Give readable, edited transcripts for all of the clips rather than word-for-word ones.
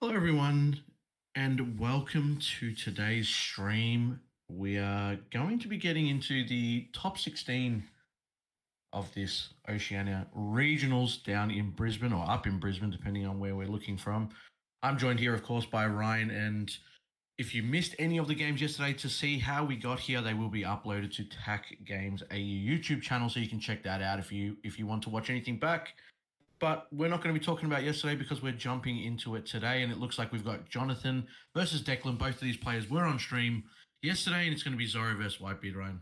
Hello, everyone, and welcome to today's stream. We are going to be getting into the top 16 of this Oceania regionals down in Brisbane or up in Brisbane, depending on where we're looking from. I'm joined here, of course, by Ryan. And if you missed any of the games yesterday, to see how we got here, they will be uploaded to TAC Games AU YouTube channel, so you can check that out if you want to watch anything back. But we're not going to be talking about yesterday because we're jumping into it today. And it looks like we've got Jonathan versus Declan. Both of these players were on stream yesterday, and it's going to be Zoro versus Whitebeard, Ryan.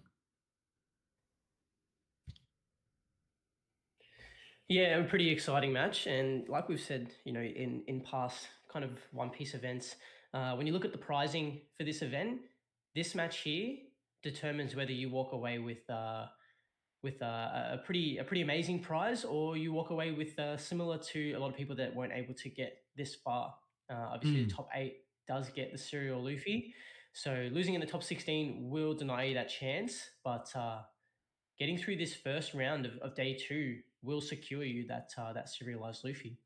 Yeah, a pretty exciting match. And like we've said, in past kind of One Piece events, when you look at the pricing for this event, this match here determines whether you walk away with a pretty amazing prize, or you walk away with similar to a lot of people that weren't able to get this far. Obviously, the top 8 does get the serial Luffy, so losing in the top 16 will deny you that chance. But getting through this first round of day 2 will secure you that serialized Luffy.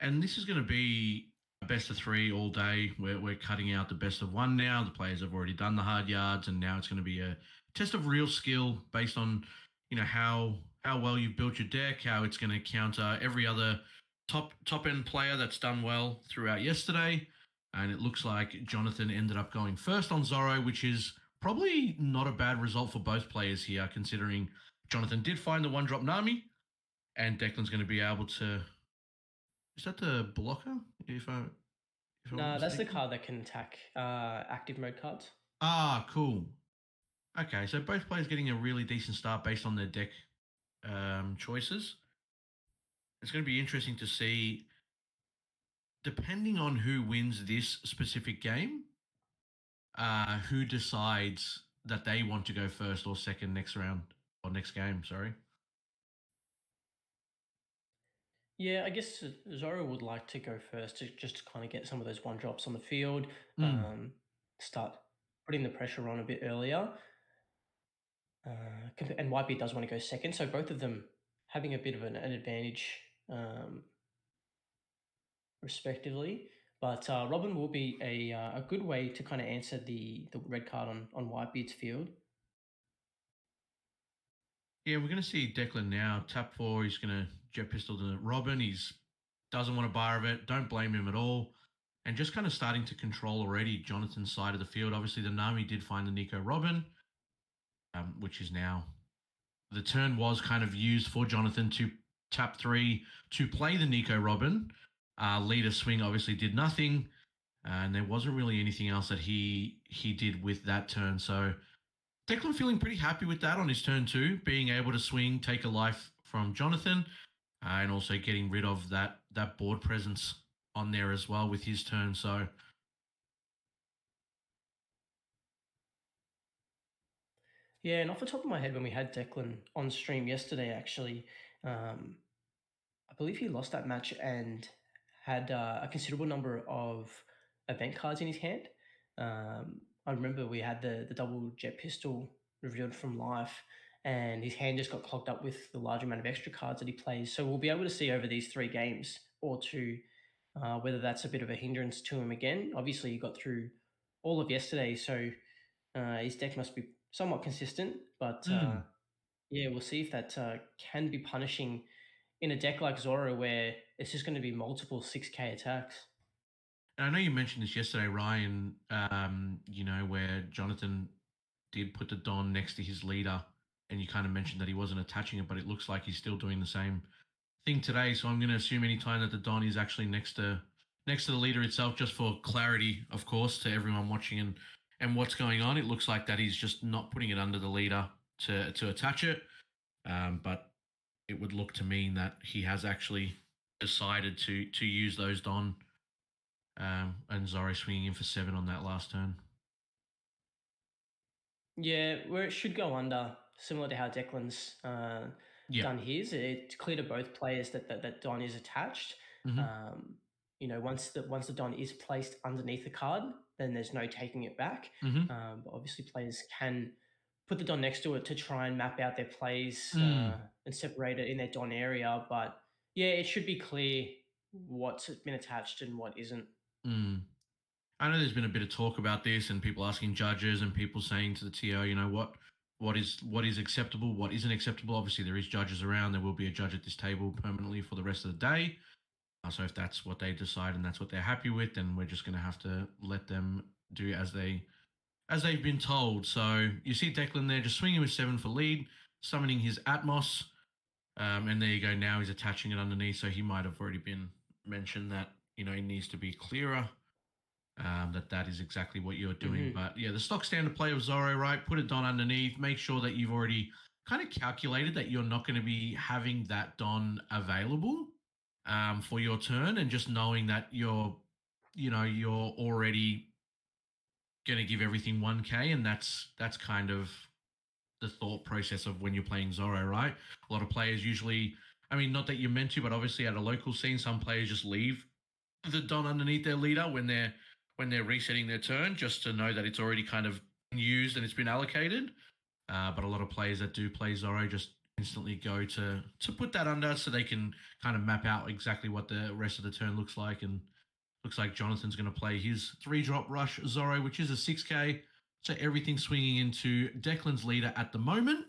And this is going to be a best of 3 all day. We're cutting out the best of 1 now. The players have already done the hard yards, and now it's going to be a test of real skill based on how well you've built your deck, how it's going to counter every other top end player that's done well throughout yesterday. And it looks like Jonathan ended up going first on Zoro, which is probably not a bad result for both players here, considering Jonathan did find the 1-drop Nami, and Declan's going to be able to. Is that the blocker? No, that's the card that can attack active mode cards. Ah, cool. Okay, so both players getting a really decent start based on their deck choices. It's going to be interesting to see, depending on who wins this specific game, who decides that they want to go first or second next round or next game. Sorry. Yeah, I guess Zoro would like to go first to just kind of get some of those 1-drops on the field, start putting the pressure on a bit earlier. And Whitebeard does want to go second, so both of them having a bit of an advantage, respectively. But Robin will be a good way to kind of answer the red card on Whitebeard's field. Yeah, we're going to see Declan now. Tap 4, he's going to jet pistol to Robin. He's doesn't want a bar of it. Don't blame him at all. And just kind of starting to control already Jonathan's side of the field. Obviously, the Nami did find the Nico Robin, which is now. The turn was kind of used for Jonathan to tap 3 to play the Nico Robin. Leader swing obviously did nothing. And there wasn't really anything else that he did with that turn. So Declan feeling pretty happy with that on his turn 2, being able to swing, take a life from Jonathan, and also getting rid of that board presence on there as well with his turn. So yeah, and off the top of my head, when we had Declan on stream yesterday, actually, I believe he lost that match and had a considerable number of event cards in his hand. I remember we had the double jet pistol revealed from life, and his hand just got clogged up with the large amount of extra cards that he plays. So we'll be able to see over these 3 games or 2 whether that's a bit of a hindrance to him again. Obviously, he got through all of yesterday, so his deck must be somewhat consistent. But yeah, we'll see if that can be punishing in a deck like Zoro, where it's just going to be multiple 6k attacks. And I know you mentioned this yesterday, Ryan, where Jonathan did put the Don next to his leader, and you kind of mentioned that he wasn't attaching it, but it looks like he's still doing the same thing today. So I'm going to assume any time that the Don is actually next to the leader itself, just for clarity, of course, to everyone watching and what's going on, it looks like that he's just not putting it under the leader to attach it. But it would look to mean that he has actually decided to use those Don, and Zoro swinging in for 7 on that last turn. Yeah, where it should go under, similar to how Declan's done his. It's clear to both players that Don is attached. Once the Don is placed underneath the card, then there's no taking it back. But obviously, players can put the Don next to it to try and map out their plays and separate it in their Don area. But yeah, it should be clear what's been attached and what isn't. Mm. I know there's been a bit of talk about this and people asking judges and people saying to the TO, what is acceptable, what isn't acceptable. Obviously, there is judges around. There will be a judge at this table permanently for the rest of the day. So if that's what they decide and that's what they're happy with, then we're just going to have to let them do as they've been told. So you see Declan there just swinging with 7 for lead, summoning his Atmos, and there you go. Now he's attaching it underneath, so he might have already been mentioned that he needs to be clearer. That is exactly what you're doing. Mm-hmm. But yeah, the stock standard play of Zoro, right? Put it Don underneath. Make sure that you've already kind of calculated that you're not going to be having that Don available for your turn, and just knowing that you're already going to give everything 1K, and that's kind of the thought process of when you're playing Zoro, right? A lot of players usually, I mean, not that you're meant to, but obviously at a local scene, some players just leave the Don underneath their leader when they're resetting their turn, just to know that it's already kind of used and it's been allocated. But a lot of players that do play Zoro just instantly go to put that under so they can kind of map out exactly what the rest of the turn looks like. And looks like Jonathan's going to play his 3-drop rush Zoro, which is a 6K. So everything swinging into Declan's leader at the moment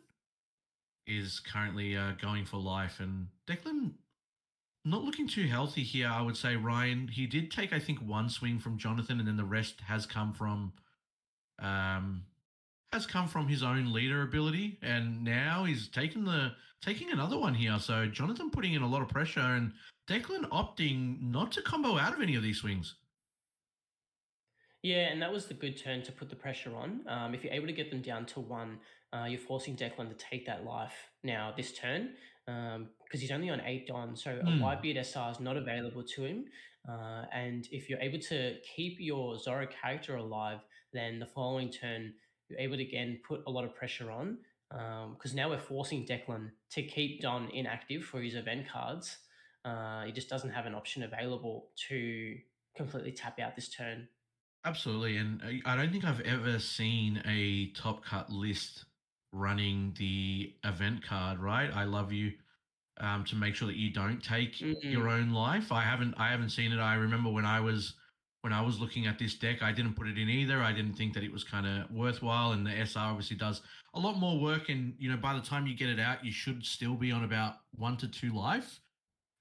is currently going for life. And Declan not looking too healthy here, I would say, Ryan. He did take, I think, one swing from Jonathan, and then the rest um, has come from his own leader ability, and now he's taking another one here. So Jonathan putting in a lot of pressure, and Declan opting not to combo out of any of these swings. Yeah, and that was the good turn to put the pressure on. If you're able to get them down to one, you're forcing Declan to take that life now this turn because he's only on 8 Don, so a Hmm. Whitebeard SR is not available to him. And if you're able to keep your Zoro character alive, then the following turn you're able to again put a lot of pressure on because now we're forcing Declan to keep Don inactive for his event cards. He just doesn't have an option available to completely tap out this turn. Absolutely, and I don't think I've ever seen a top cut list running the event card. Right, I love you. To make sure that you don't take your Mm. own life. I haven't seen it. I remember when I was looking at this deck, I didn't put it in either. I didn't think that it was kind of worthwhile, and the SR obviously does a lot more work. And by the time you get it out, you should still be on about 1 to 2 life.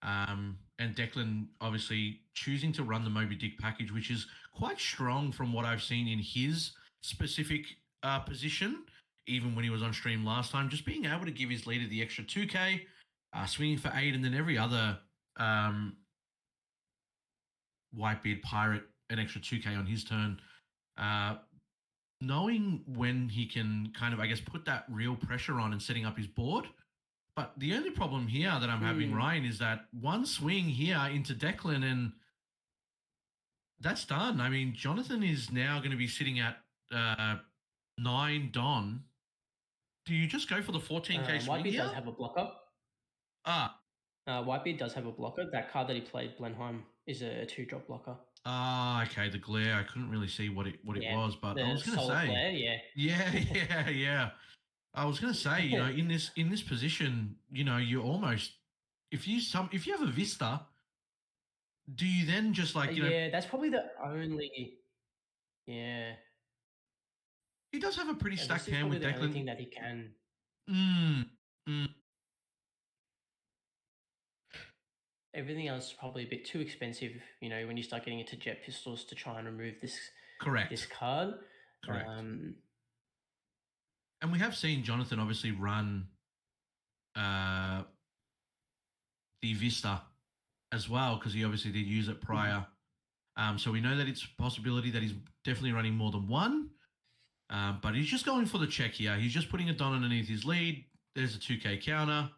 And Declan obviously choosing to run the Moby Dick package, which is quite strong from what I've seen in his specific position, even when he was on stream last time, just being able to give his leader the extra 2K, swinging for 8, and then every other um, Whitebeard Pirate an extra 2K on his turn. Uh, Knowing when he can kind of, I guess, put that real pressure on and setting up his board. But the only problem here that I'm having, Mm. Ryan, is that one swing here into Declan and that's done. I mean, Jonathan is now going to be sitting at 9 Don. Do you just go for the 14K swing Whitebeard here? does have a blocker. Ah, Whitebeard does have a blocker. That card that he played, Blenheim, is a 2-drop blocker. okay. The glare. I couldn't really see what it Yeah, was, but I the was going to solar say, flare. Yeah. yeah, yeah. I was going to say, in this position, you almost if you have a Vista, do you then just like Yeah, that's probably the only. Yeah, he does have a pretty this stacked is hand probably with the only Declan. thing that he can. Mm, mm, Everything else is probably a bit too expensive. When you start getting into jet pistols to try and remove this correct, card. correct. And we have seen Jonathan obviously run uh, the Vista as well because he obviously did use it prior. So we know that it's a possibility that he's definitely running more than one. But he's just going for the check here. He's just putting a Don underneath his lead. There's a 2K counter.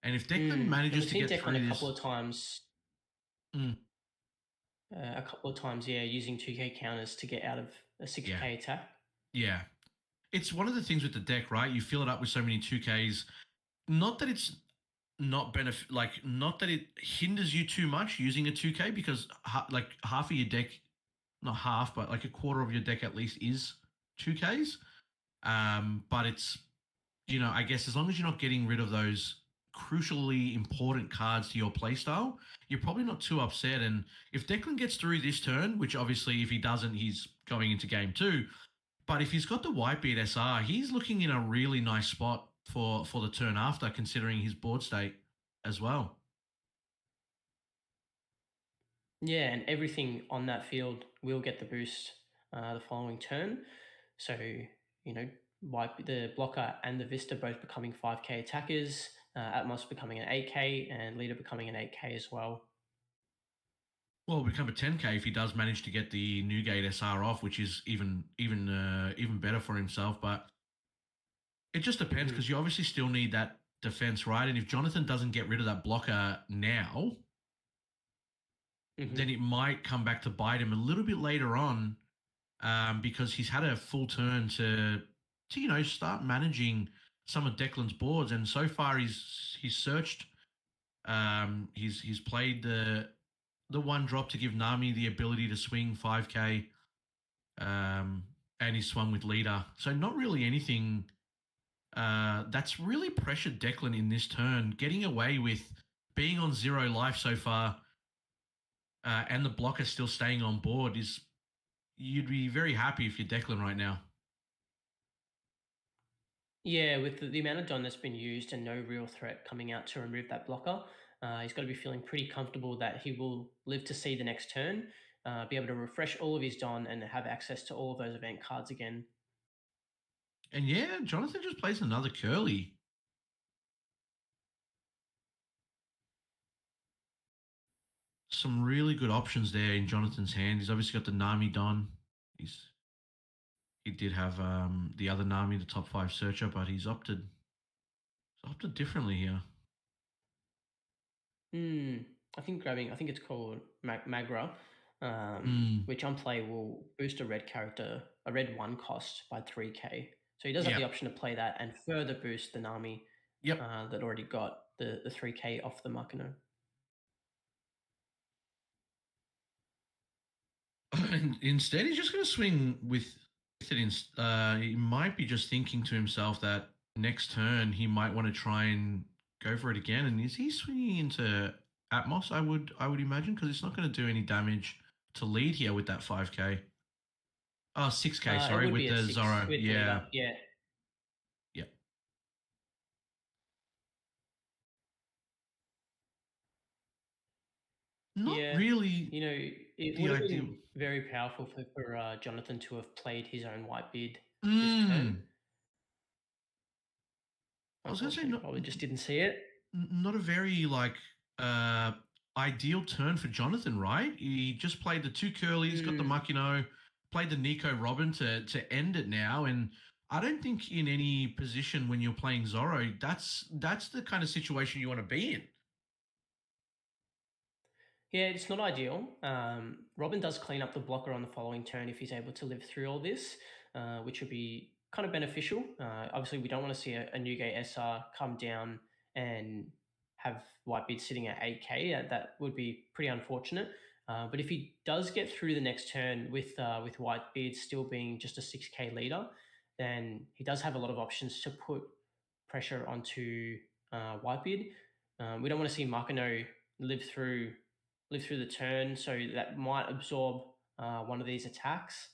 And if Declan And manages we've to seen get Declan through this, mm, a couple of times, yeah, using 2K counters to get out of a yeah, 6K attack. yeah. It's one of the things with the deck, right? You fill it up with so many 2Ks. Not that it's not that it hinders you too much using a 2K because like half of your deck, not half, but like a quarter of your deck at least is 2Ks. But it's I guess as long as you're not getting rid of those crucially important cards to your playstyle, you're probably not too upset. And if Declan gets through this turn, which obviously if he doesn't, he's going into game two. But if he's got the Whitebeard SR, he's looking in a really nice spot for the turn after, considering his board state as well. Yeah, and everything on that field will get the boost the following turn. So, wipe the blocker and the Vista both becoming 5k attackers, Atmos becoming an 8k, and Leader becoming an 8k as well. Well, become a 10k if he does manage to get the Newgate SR off, which is even better for himself. But it just depends because you obviously still need that defense, right? And if Jonathan doesn't get rid of that blocker now, then it might come back to bite him a little bit later on, because he's had a full turn to start managing some of Declan's boards, and so far he's searched, he's played the one drop to give Nami the ability to swing 5k, and he's swung with leader, so not really anything that's really pressured Declan in this turn, getting away with being on 0 life so far, and the blocker still staying on board. You'd be very happy if you're Declan right now. Yeah, with the amount of Don that's been used and no real threat coming out to remove that blocker, he's got to be feeling pretty comfortable that he will live to see the next turn, be able to refresh all of his Don and have access to all of those event cards again. And yeah, Jonathan just plays another curly. Some really good options there in Jonathan's hand. He's obviously got the Nami Don. He did have the other Nami, the top 5 searcher, but he's opted differently here. I think it's called Magra, Mm. which on play will boost a red character, a red 1 cost by 3k. So he does have Yep. the option to play that and further boost the Nami Yep. that already got the 3k off the Makino. And instead, he's just going to swing with it. He might be just thinking to himself that next turn he might want to try and go for it again. And is he swinging into Atmos? I would imagine, because it's not going to do any damage to lead here with that 5k. Oh, 6k, sorry, with the Zoro. With Yeah. leader. Yeah. Yep. Not really It the would have ideal. been very powerful for Jonathan to have played his own Whitebeard this turn. I was going to say, Unfortunately, probably just didn't see it. not a very ideal turn for Jonathan, right? He just played the 2 curlies, got the Makino, played the Nico Robin to end it now, and I don't think in any position when you're playing Zoro, that's the kind of situation you want to be in. Yeah, it's not ideal. Robin does clean up the blocker on the following turn if he's able to live through all this, which would be kind of beneficial. Obviously, we don't want to see a Newgate SR come down and have Whitebeard sitting at 8k. That would be pretty unfortunate. But if he does get through the next turn with Whitebeard still being just a 6k leader, then he does have a lot of options to put pressure onto Whitebeard. We don't want to see Makino live through the turn, so that might absorb one of these attacks.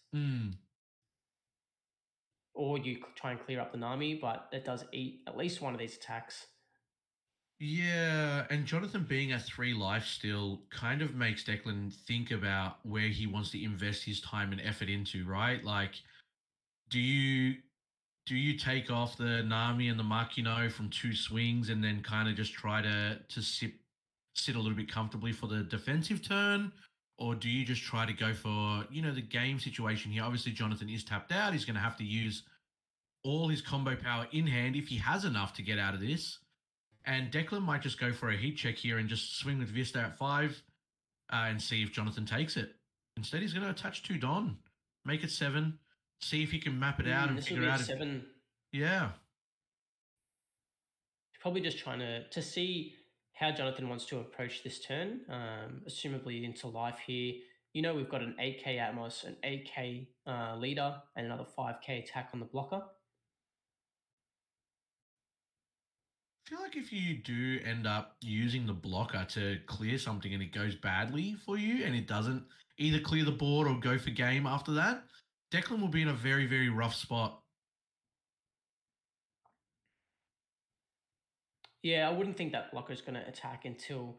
Or you try and clear up the Nami, but it does eat at least one of these attacks. Yeah, and Jonathan being at 3 life still kind of makes Declan think about where he wants to invest his time and effort into, right? Like, do you take off the Nami and the Makino from 2 swings and then kind of just try to sit a little bit comfortably for the defensive turn? Or do you just try to go for, the game situation here? Obviously, Jonathan is tapped out. He's going to have to use all his combo power in hand if he has enough to get out of this. And Declan might just go for a heat check here and just swing with Vista at 5 and see if Jonathan takes it. Instead, he's going to attach 2 Don, make it 7, see if he can map it out and figure out 7. Yeah. He's probably just trying to see how Jonathan wants to approach this turn, assumably into life here. We've got an 8k Atmos, an 8k leader, and another 5k attack on the blocker. feel like if you do end up using the blocker to clear something and it goes badly for you and it doesn't either clear the board or go for game after that, Declan will be in a very, very rough spot. Yeah, I wouldn't think that blocker is going to attack until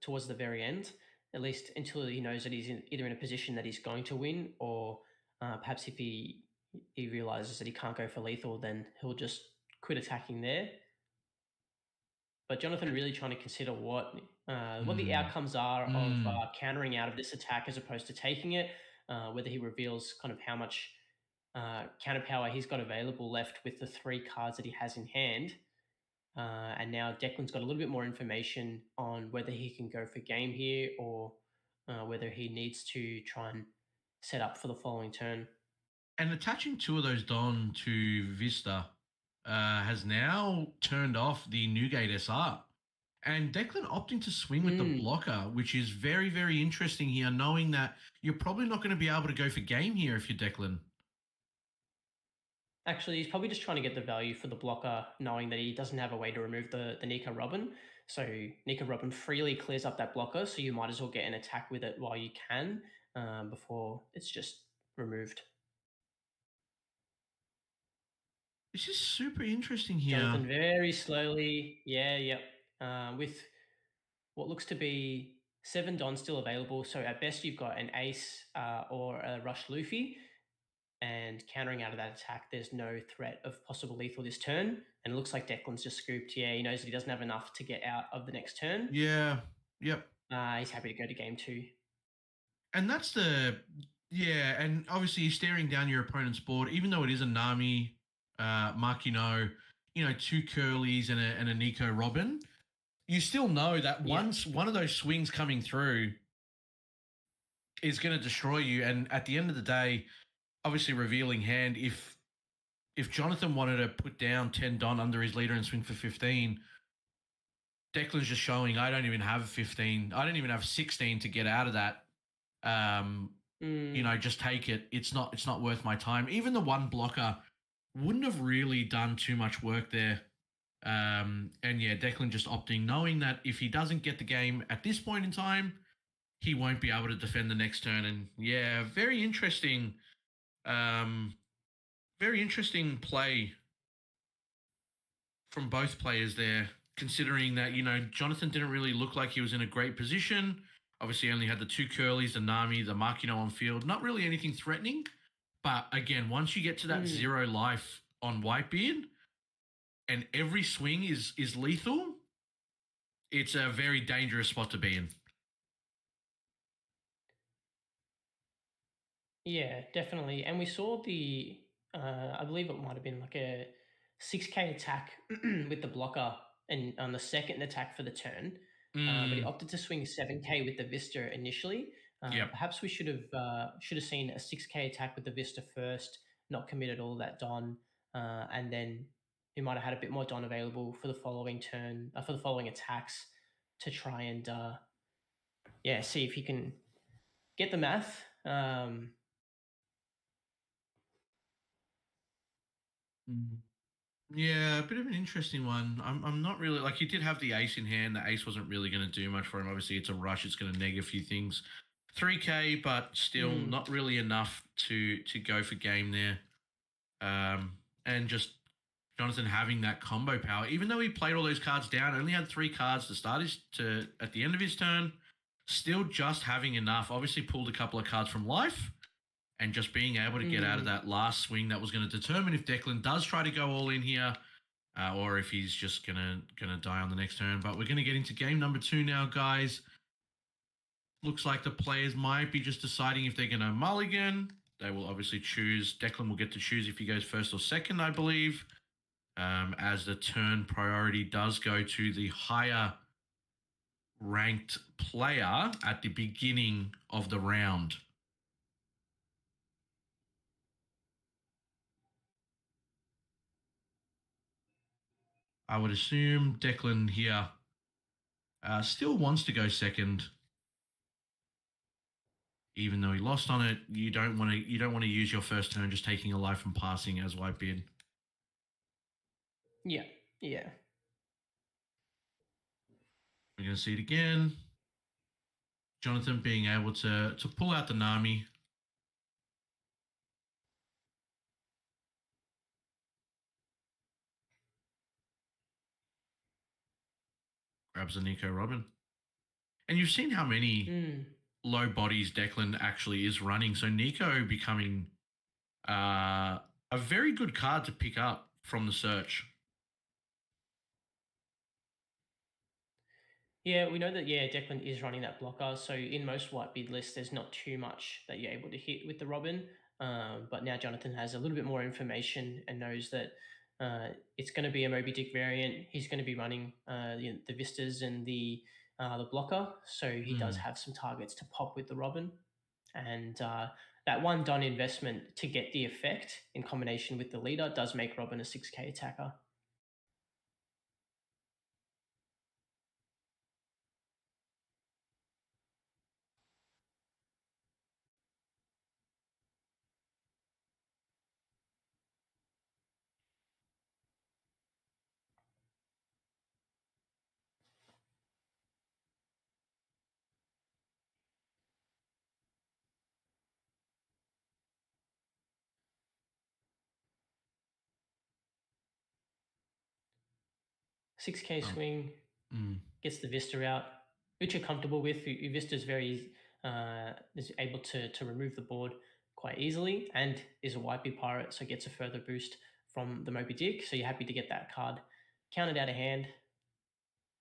towards the very end, at least until he knows that either in a position that he's going to win, or perhaps if he realizes that he can't go for lethal, then he'll just quit attacking there. But Jonathan really trying to consider what the Mm, outcomes are of mm. countering out of this attack as opposed to taking it. Whether he reveals kind of how much counter power he's got available left with the three cards that he has in hand. And now Declan's got a little bit more information on whether he can go for game here or whether he needs to try and set up for the following turn. And attaching two of those Don to Vista has now turned off the Newgate SR. And Declan opting to swing with the Mm. blocker, which is very, very interesting here, knowing that you're probably not going to be able to go for game here if you're Declan. Actually, he's probably just trying to get the value for the blocker, knowing that he doesn't have a way to remove the Nika Robin. So Nika Robin freely clears up that blocker, so you might as well get an attack with it while you can before it's just removed. This is super interesting here. Jonathan very slowly, yep, with what looks to be 7 Dons still available. So at best, you've got an Ace or a Rush Luffy. And countering out of that attack, there's no threat of possible lethal this turn. And it looks like Declan's just scooped. Yeah, he knows that he doesn't have enough to get out of the next turn. Yeah. Yep. He's happy to go to game 2. And that's the yeah, and obviously you're staring down your opponent's board, even though it is a Nami, Makino, two Curlies and a Nico Robin. You still know that Yeah. once one of those swings coming through is going to destroy you. And at the end of the day, obviously revealing hand, if Jonathan wanted to put down 10 Don under his leader and swing for 15, Declan's just showing I don't even have 15. I don't even have 16 to get out of that. Just take it. It's not worth my time. Even the one blocker wouldn't have really done too much work there. And yeah, Declan just opting, knowing that if he doesn't get the game at this point in time, he won't be able to defend the next turn. And yeah, very interesting play from both players there, considering that, Jonathan didn't really look like he was in a great position. Obviously, only had the two Curlies, the Nami, the Makino on field. Not really anything threatening. But again, once you get to that 0 life on Whitebeard and every swing is lethal, it's a very dangerous spot to be in. Yeah, definitely. And we saw I believe it might have been like a 6k attack with the blocker and on the second attack for the turn. But he opted to swing 7k with the Vista initially. Yep. Perhaps we should have seen a 6k attack with the Vista first, not committed all that Don, and then he might have had a bit more Don available for the following turn, for the following attacks to try and see if he can get the math. Yeah, a bit of an interesting one. I'm not really like he did have the ace in hand. The ace wasn't really going to do much for him. Obviously, it's a rush. It's going to neg a few things. 3K, but still not really enough to go for game there. And just Jonathan having that combo power, even though he played all those cards down, only had 3 cards to start at the end of his turn. Still just having enough. Obviously, pulled a couple of cards from life. And just being able to get out of that last swing that was going to determine if Declan does try to go all in here, or if he's just gonna die on the next turn. But we're gonna get into game number 2 now, guys. Looks like the players might be just deciding if they're gonna mulligan. They will obviously choose. Declan will get to choose if he goes first or second, I believe, as the turn priority does go to the higher ranked player at the beginning of the round. I would assume Declan here still wants to go second, even though he lost on it. You don't want to use your first turn just taking a life and passing as Whitebeard. Yeah. We're going to see it again. Jonathan being able to pull out the Nami. Grabs a Nico Robin. And you've seen how many Mm. low bodies Declan actually is running. So Nico becoming a very good card to pick up from the search. Yeah, we know that, yeah, Declan is running that blocker. So in most white bid lists, there's not too much that you're able to hit with the Robin. But now Jonathan has a little bit more information and knows that it's going to be a Moby Dick variant. He's going to be running the Vistas and the blocker. So he does Mm. have some targets to pop with the Robin. And that one done investment to get the effect in combination with the leader does make Robin a 6k attacker. 6k Oh. swing, Mm. gets the Vista out, which you're comfortable with. Your Vista is very is able to remove the board quite easily, and is a white pirate, so gets a further boost from the Moby Dick. So you're happy to get that card counted out of hand.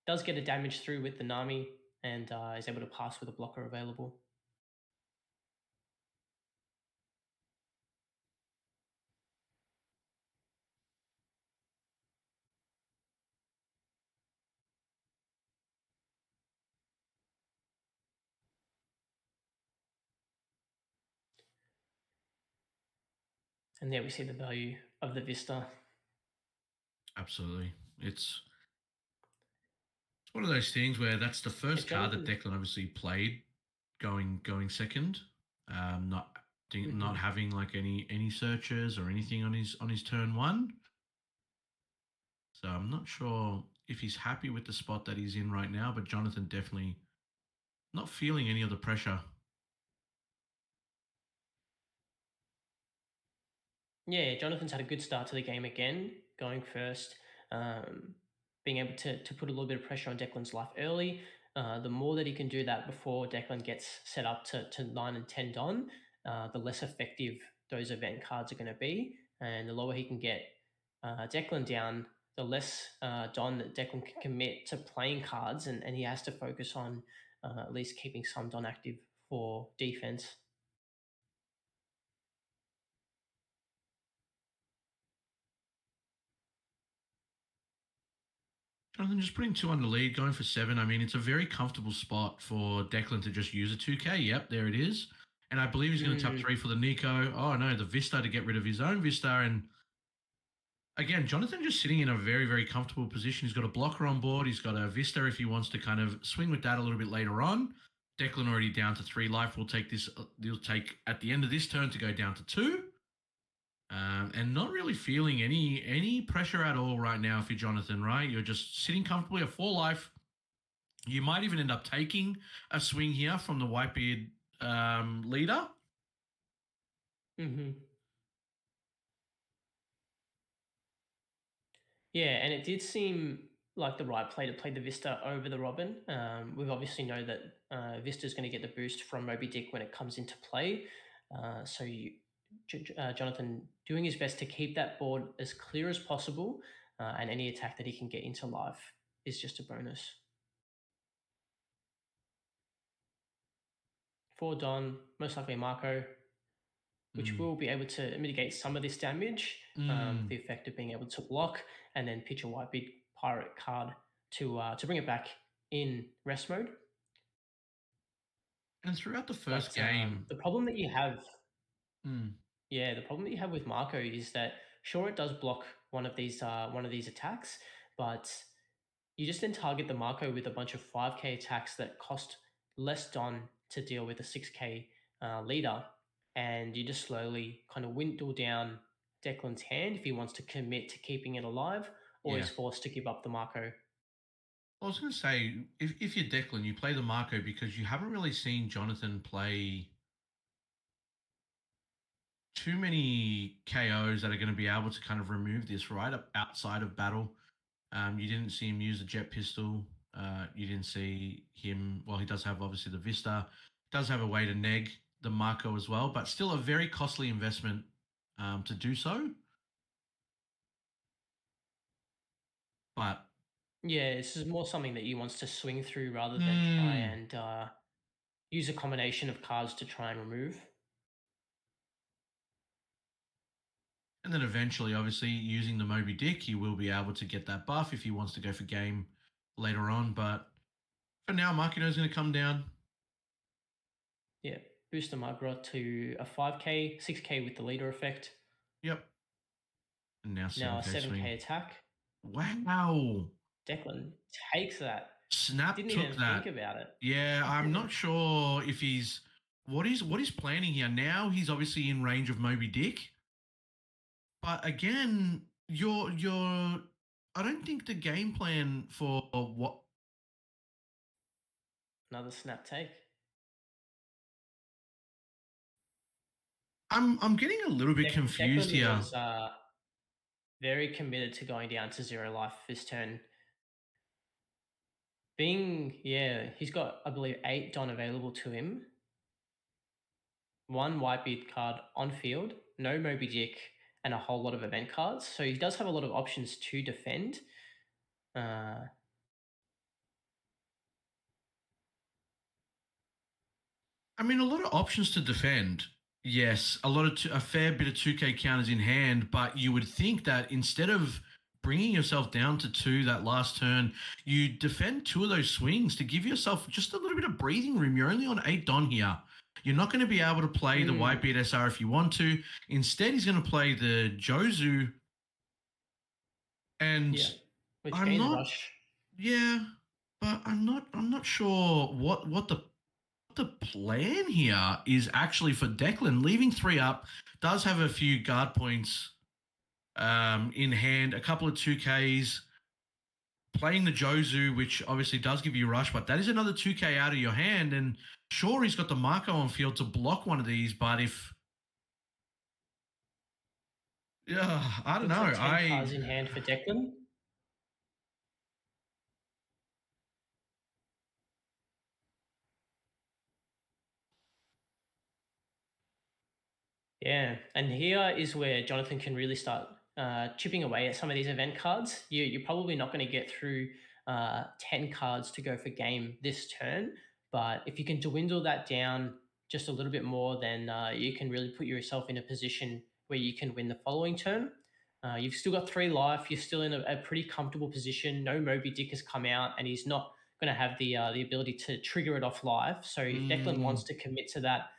Does get a damage through with the Nami, and is able to pass with a blocker available. And there we see the value of the Vista. Absolutely. It's one of those things where that's the Yeah, first card that Jonathan. Declan obviously played going second. Not not Mhm. having like any searches or anything on his turn one. So I'm not sure if he's happy with the spot that he's in right now, but Jonathan definitely not feeling any of the pressure. Yeah, Jonathan's had a good start to the game again, going first, being able to put a little bit of pressure on Declan's life early. The more that he can do that before Declan gets set up to 9 and 10 Don, the less effective those event cards are going to be. And the lower he can get Declan down, the less Don that Declan can commit to playing cards, and he has to focus on at least keeping some Don active for defense. Jonathan just putting two on the lead, going for seven. I mean, it's a very comfortable spot for Declan to just use a 2K. Yep, there it is. And I believe he's going to tap Mm. three for the Nico. Oh, no, the Vista to get rid of his own Vista. And again, Jonathan just sitting in a very, very comfortable position. He's got a blocker on board. He's got a Vista if he wants to kind of swing with that a little bit later on. Declan already down to 3 life. We'll take this. He'll take at the end of this turn to go down to 2. And not really feeling any pressure at all right now for Jonathan, right? You're just sitting comfortably at 4 life. You might even end up taking a swing here from the Whitebeard leader. Mm-hmm. Yeah, and it did seem like the right play to play the Vista over the Robin. We've obviously know that Vista is going to get the boost from Moby Dick when it comes into play. Jonathan doing his best to keep that board as clear as possible, and any attack that he can get into life is just a bonus. For Don, most likely Marco, which Mm. will be able to mitigate some of this damage, with Mm. the effect of being able to block and then pitch a white big pirate card to bring it back in rest mode. And throughout the first But game, the problem that you have, mm, yeah, the problem that you have with Marco is that sure it does block one of these attacks, but you just then target the Marco with a bunch of 5k attacks that cost less Don to deal with a 6k leader, and you just slowly kind of dwindle down Declan's hand if he wants to commit to keeping it alive, or yeah, is forced to give up the Marco. I was going to say, if you're Declan, you play the Marco because you haven't really seen Jonathan play too many KOs that are going to be able to kind of remove this right up outside of battle. You didn't see him use the jet pistol. You didn't see him. Well, he does have obviously the Vista. Does have a way to neg the Marco as well, but still a very costly investment to do so. But Yeah, this is more something that he wants to swing through rather than try and use a combination of cards to try and remove. and then eventually, obviously, using the Moby Dick, he will be able to get that buff if he wants to go for game later on. But for now, Makino's going to come down. Yeah, boost the Margrot to a 5k, 6k with the leader effect. Yep. And now Now a 7k 7k swing. attack. Wow. Declan takes that. Snap Didn't took even that. think about it. Yeah, I'm not sure if he's what he's planning here. Now he's obviously in range of Moby Dick. But again, you're I don't think the game plan for what Another snap take. I'm getting a little bit confused Declan here. was very committed to going down to 0 life this turn. He's got, I believe, 8 Don available to him. 1 Whitebeard card on field, no Moby Dick, and a whole lot of event cards. So he does have a lot of options to defend. I mean, a lot of options to defend. Yes, a fair bit of 2K counters in hand, but you would think that instead of bringing yourself down to 2 that last turn, you defend 2 of those swings to give yourself just a little bit of breathing room. You're only on 8 Don here. You're not going to be able to play the Whitebeard SR if you want to. Instead, he's going to play the Jozu. And which I'm gains not, rush. yeah, but I'm not sure what the plan here is actually for Declan. Leaving 3 up, does have a few guard points in hand, a couple of 2Ks, playing the Jozu, which obviously does give you rush, but that is another 2K out of your hand. And sure, he's got the Marco on field to block one of these, but if... Yeah, I don't know. Looks like 10 cards in hand for Declan. Yeah, and here is where Jonathan can really start chipping away at some of these event cards. You're probably not going to get through 10 cards to go for game this turn, but if you can dwindle that down just a little bit more, then you can really put yourself in a position where you can win the following turn. You've still got 3 life. You're still in a pretty comfortable position. No Moby Dick has come out, and he's not going to have the ability to trigger it off live. So if Declan wants to commit to that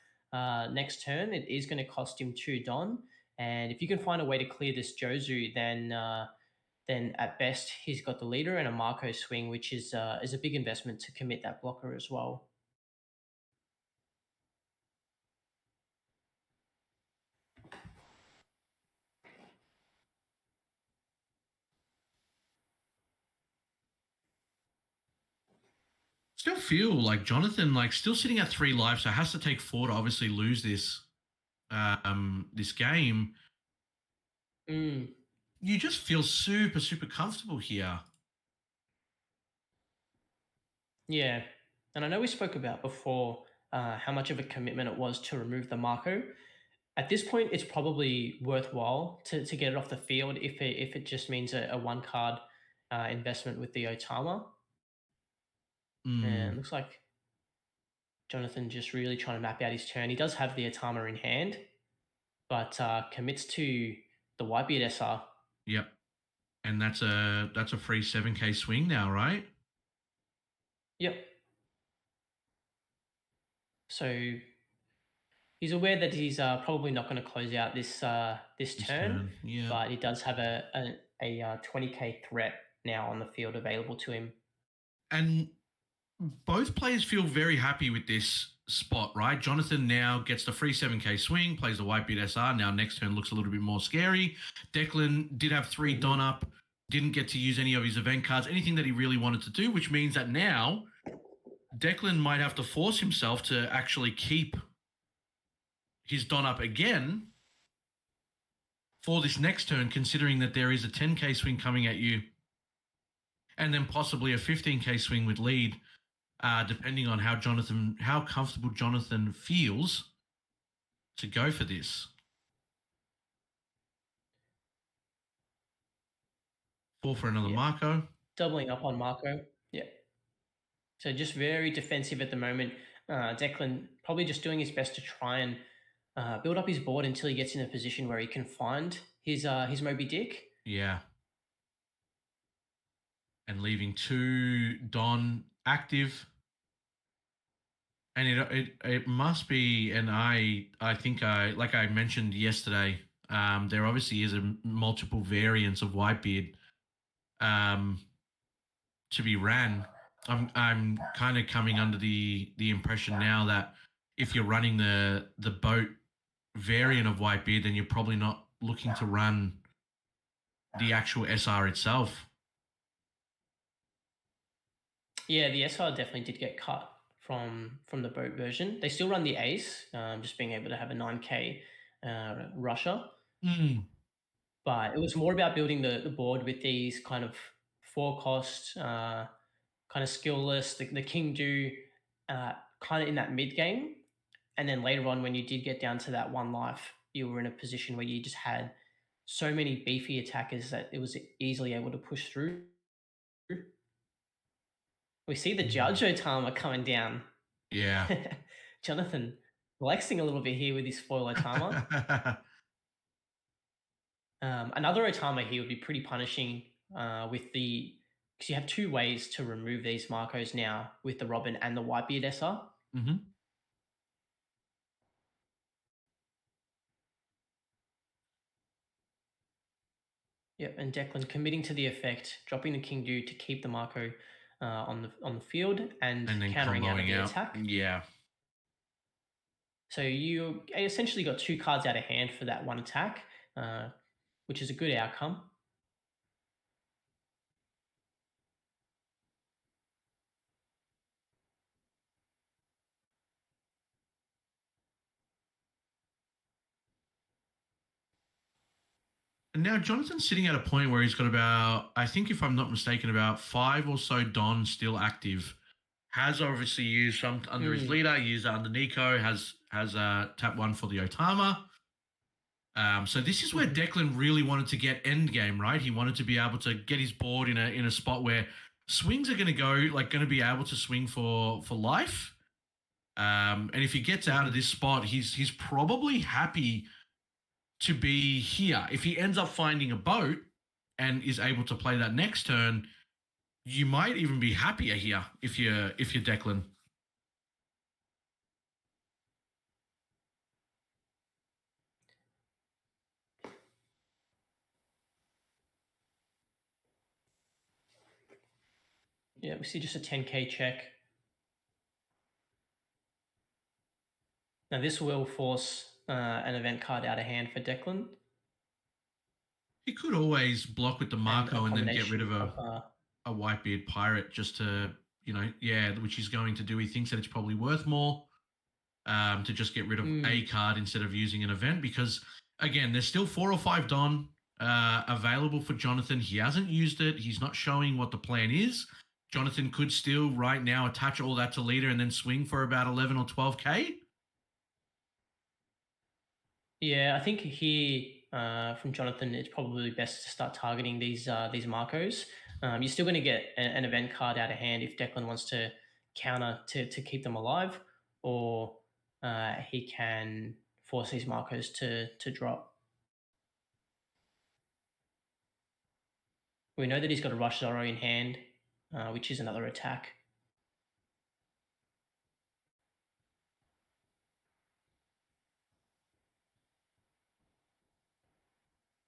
next turn, it is going to cost him 2 Don. And if you can find a way to clear this Jozu, then at best he's got the leader and a Marco swing, which is a big investment to commit that blocker as well. Still feel like Jonathan, still sitting at 3 lives, so has to take 4 to obviously lose this this game. You just feel super, super comfortable here. Yeah, and I know we spoke about before how much of a commitment it was to remove the Marco. At this point, it's probably worthwhile to get it off the field if it just means a 1 card investment with the Otama. And it looks like Jonathan just really trying to map out his turn. He does have the Otama in hand, but commits to the Whitebeard SR. Yep. And that's a free 7K swing now, right? Yep. So he's aware that he's probably not going to close out this turn, yeah. But he does have a 20K threat now on the field available to him. And both players feel very happy with this spot, right? Jonathan now gets the free 7K swing, plays the Whitebeard SR. Now next turn looks a little bit more scary. Declan did have 3 Don up, didn't get to use any of his event cards, anything that he really wanted to do, which means that now Declan might have to force himself to actually keep his Don up again for this next turn, considering that there is a 10k swing coming at you and then possibly a 15k swing with lead, depending on how comfortable Jonathan feels to go for this. 4 for another Marco. Doubling up on Marco. Yeah. So just very defensive at the moment. Declan probably just doing his best to try and build up his board until he gets in a position where he can find his Moby Dick. Yeah. And leaving 2 Don active. And it must be, and I think like I mentioned yesterday, there obviously is a multiple variants of Whitebeard to be ran. I'm kind of coming under the impression now that if you're running the boat variant of Whitebeard, then you're probably not looking to run the actual SR itself. Yeah, the SR definitely did get cut from the boat version. They still run the Ace, just being able to have a 9k rusher. But it was more about building the board with these kind of 4-cost, kind of skillless, the King Do kind of in that mid game. And then later on, when you did get down to that 1 life, you were in a position where you just had so many beefy attackers that it was easily able to push through. We see the Judge Otama coming down. Yeah. Jonathan flexing a little bit here with his foil Otama. Another Otama here would be pretty punishing because you have 2 ways to remove these Marcos now with the Robin and the Whitebeard SR. Mm-hmm. Yep, and Declan committing to the effect, dropping the King Do to keep the Marco on the field and then countering out of the out. attack. Yeah. So you essentially got 2 cards out of hand for that 1 attack, which is a good outcome. And now Jonathan's sitting at a point where he's got about, I think if I'm not mistaken, about 5 or so Don still active. Has obviously used some under his leader, used under Nico, has tap 1 for the Otama. So this is where Declan really wanted to get endgame, right? He wanted to be able to get his board in a spot where swings are going to be able to swing for life. And if he gets out of this spot, he's probably happy to be here. If he ends up finding a boat and is able to play that next turn, you might even be happier here if you're Declan. Yeah, we see just a 10k check. Now this will force an event card out of hand for Declan. He could always block with the Marco and then get rid of a Whitebeard pirate just to, which he's going to do. He thinks that it's probably worth more to just get rid of a card instead of using an event because, again, there's still 4 or 5 Don available for Jonathan. He hasn't used it. He's not showing what the plan is. Jonathan could still right now attach all that to leader and then swing for about 11 or 12k. Yeah, I think here from Jonathan, it's probably best to start targeting these Marcos. You're still going to get an event card out of hand if Declan wants to counter to keep them alive, or he can force these Marcos to drop. We know that he's got a Rush Zoro in hand, which is another attack.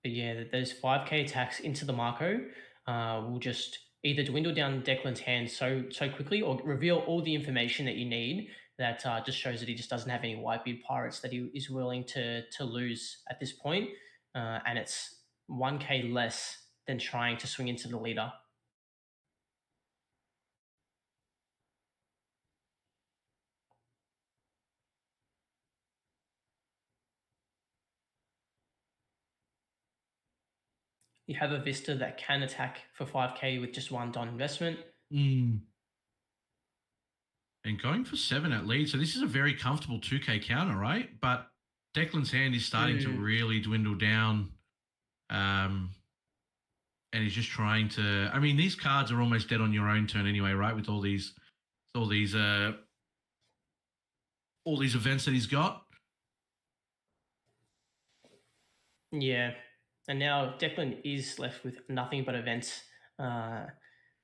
But yeah, those 5k attacks into the Marco will just either dwindle down Declan's hand so quickly or reveal all the information that you need that just shows that he just doesn't have any Whitebeard pirates that he is willing to lose at this point. And it's 1k less than trying to swing into the leader. You have a Vista that can attack for 5k with just one Don investment. Mm. And going for 7 at lead. So this is a very comfortable 2K counter, right? But Declan's hand is starting to Mm, really dwindle down. Um, and he's just trying to. I mean, these cards are almost dead on your own turn anyway, right? With all these, all these events that he's got. yeah. And now Declan is left with nothing but events uh,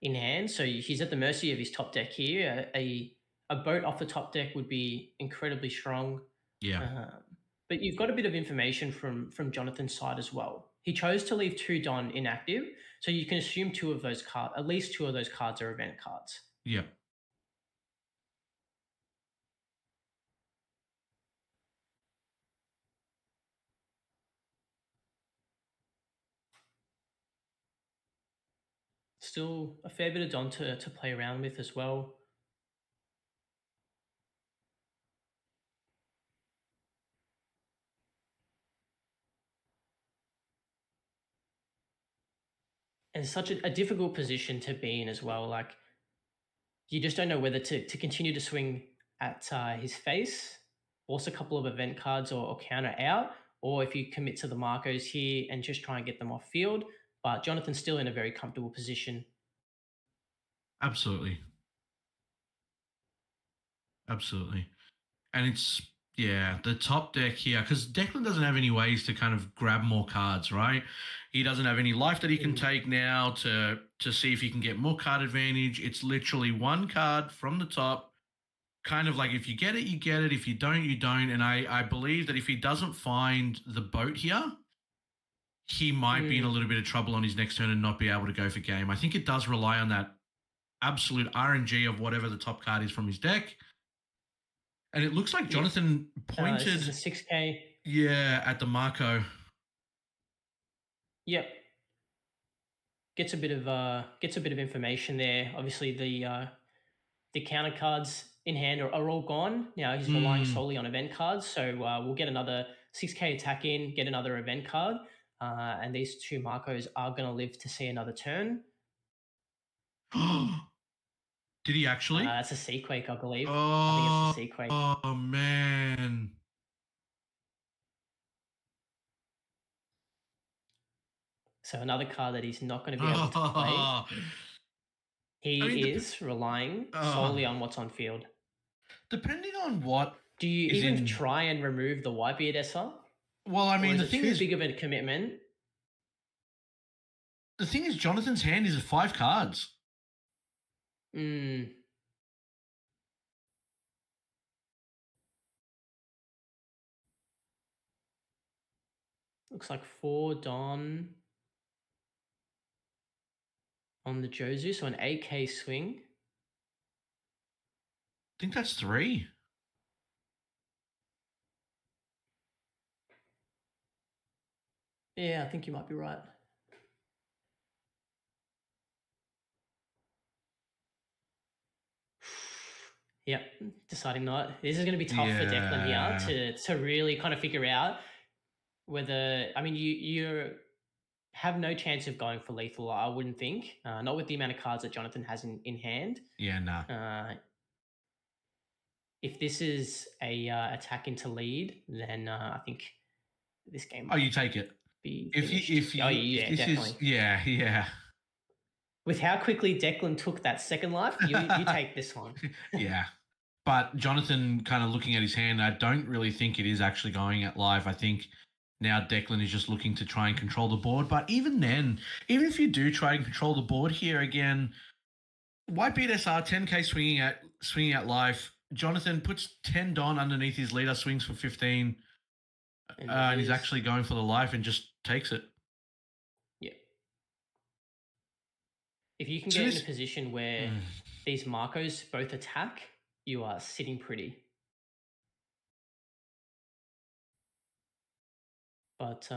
in hand. So he's at the mercy of his top deck here. A boat off the top deck would be incredibly strong. Yeah, Um, but you've got a bit of information from Jonathan's side as well. He chose to leave two Don inactive, so you can assume two of those cards, at least two of those cards, are event cards. yeah. Still a fair bit of Don to play around with as well. And such a difficult position to be in as well. Like you just don't know whether to continue to swing at his face, force a couple of event cards or counter out, or if you commit to the Marcos here and just try and get them off field. But Jonathan's still in a very comfortable position. Absolutely. Absolutely. And it's yeah, the top deck here because Declan doesn't have any ways to kind of grab more cards, right? He doesn't have any life that he can Mm. take now to see if he can get more card advantage. It's literally one card from the top. Kind of like if you get it, you get it. If you don't, you don't. And I believe that if he doesn't find the boat here, he might be in a Mm. little bit of trouble on his next turn and not be able to go for game. I think it does rely on that absolute RNG of whatever the top card is from his deck. And it looks like Yep. Jonathan This is a pointed, 6k. yeah, at the Marco. Yep. Gets a bit of information there. Obviously, the counter cards in hand are all gone. Now he's relying Mm. solely on event cards. So we'll get another 6k attack in, get another event card. And these two Marcos are going to live to see another turn. Did he actually? That's a Seaquake, I believe. I think it's Oh, the Seaquake. oh man. So another card that he's not going to be able to play. I mean, He is relying solely on what's on field. depending on what Do you is even in. try and remove the Whitebeard SR? Well, I Or mean, is it too big of a commitment? the thing is, Jonathan's hand is 5 cards. Mm, looks like 4 Don on the Jozu, so an 8k swing. I think that's 3. Yeah, I think you might be right. Yep, deciding not. This is going to be tough for Declan Yeah. here to really kind of figure out whether. I mean, you have no chance of going for lethal. I wouldn't think, not with the amount of cards that Jonathan has in hand. Yeah, nah. If this is a attack into lead, then I think this game Oh, might you take it. be If you, finished. if Oh you, if yeah, this definitely. is, yeah, yeah. With how quickly Declan took that second life, you take this one. Yeah. But Jonathan kind of looking at his hand, I don't really think it is actually going at live. I think now Declan is just looking to try and control the board. But even then, even if you do try and control the board here again, Whitebeard SR 10k swinging at life. Jonathan puts 10 Don underneath his leader, swings for 15, and he's actually going for the life and just takes it. Yeah. If you can So get in a this, position where these Marcos both attack, you are sitting pretty. But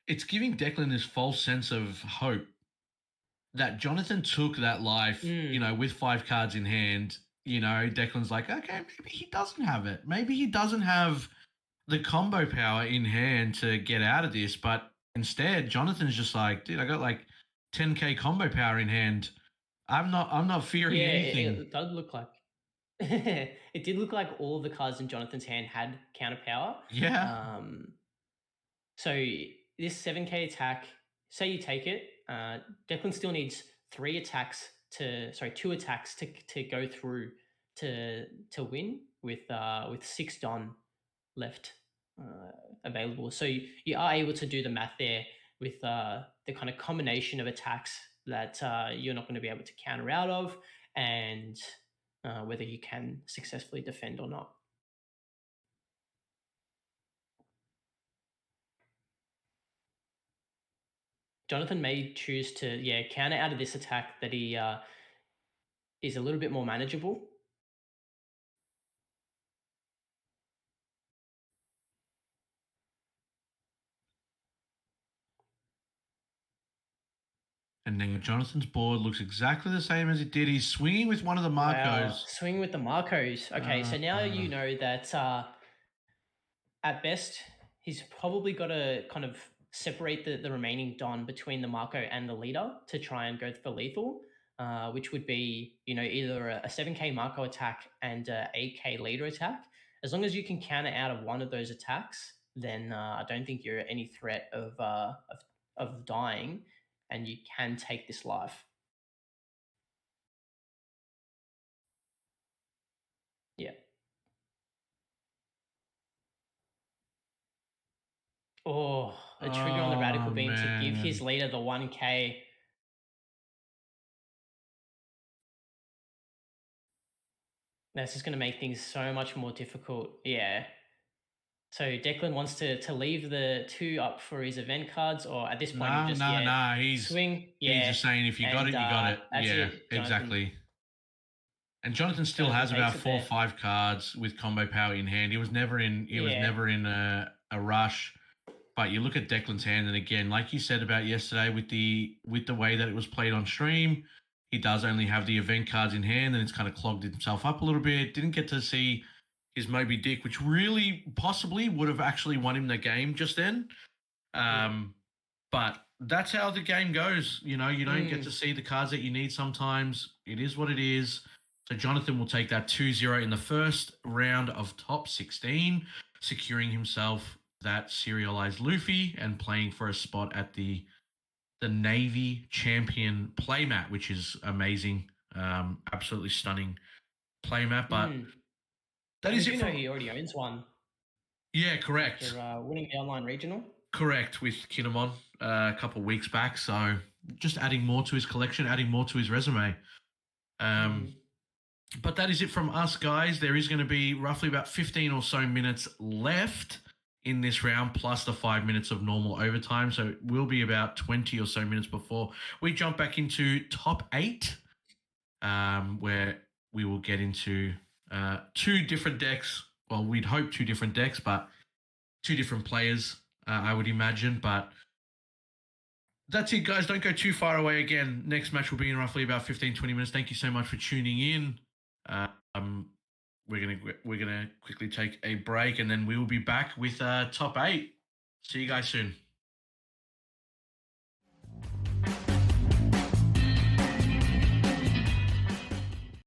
it's giving Declan this false sense of hope that Jonathan took that life, with 5 cards in hand. Declan's like, okay, maybe he doesn't have it. Maybe he doesn't have the combo power in hand to get out of this. But instead, Jonathan's just like, dude, I got like 10k combo power in hand. I'm not fearing Yeah, anything. it does look like it did look like all of the cards in Jonathan's hand had counter power. Yeah. So this 7k attack, say you take it, Declan still needs two attacks to go through to win with 6 Don left available. So you are able to do the math there with the kind of combination of attacks that you're not going to be able to counter out of, and whether you can successfully defend or not. Jonathan may choose to counter out of this attack that he is a little bit more manageable. And then Jonathan's board looks exactly the same as it did. He's swinging with one of the Wow, Marcos. swing with the Marcos. Okay, so now you know that at best he's probably got to kind of separate the remaining Don between the Marco and the leader to try and go for lethal, which would be either a 7k Marco attack and a 8k leader attack. As long as you can counter out of one of those attacks, then I don't think you're at any threat of dying, and you can take this life. Yeah. Oh, a trigger on the radical beam to give his leader the 1k. That's just going to make things so much more difficult. Yeah. So Declan wants to leave the 2 up for his event cards, or at this point you just He's swing. He's just saying if you got it, you got it. That's Yeah, it, exactly. And Jonathan still has about 4 or 5 cards with combo power in hand. He was never in. He was never in a rush. But you look at Declan's hand, and again, like you said about yesterday, with the way that it was played on stream, he does only have the event cards in hand, and it's kind of clogged himself up a little bit. Didn't get to see his Moby Dick, which really possibly would have actually won him the game just then. But that's how the game goes. You don't get to see the cards that you need sometimes. It is what it is. So Jonathan will take that 2-0 in the first round of top 16, securing himself that serialized Luffy and playing for a spot at the Navy Champion playmat, which is amazing. Absolutely stunning playmat. But that is it. He already owns one. Yeah, correct. After winning the online regional. Correct, with Kinemon a couple of weeks back. So just adding more to his collection, adding more to his resume. But that is it from us, guys. There is going to be roughly about 15 or so minutes left in this round, plus the 5 minutes of normal overtime. So it will be about 20 or so minutes before we jump back into top 8, where we will get into 2 different decks. Well, we'd hope 2 different decks, but 2 different players, I would imagine. But that's it, guys. Don't go too far away. Again, next match will be in roughly about 15, 20 minutes. Thank you so much for tuning in. We're gonna quickly take a break, and then we will be back with top 8. See you guys soon.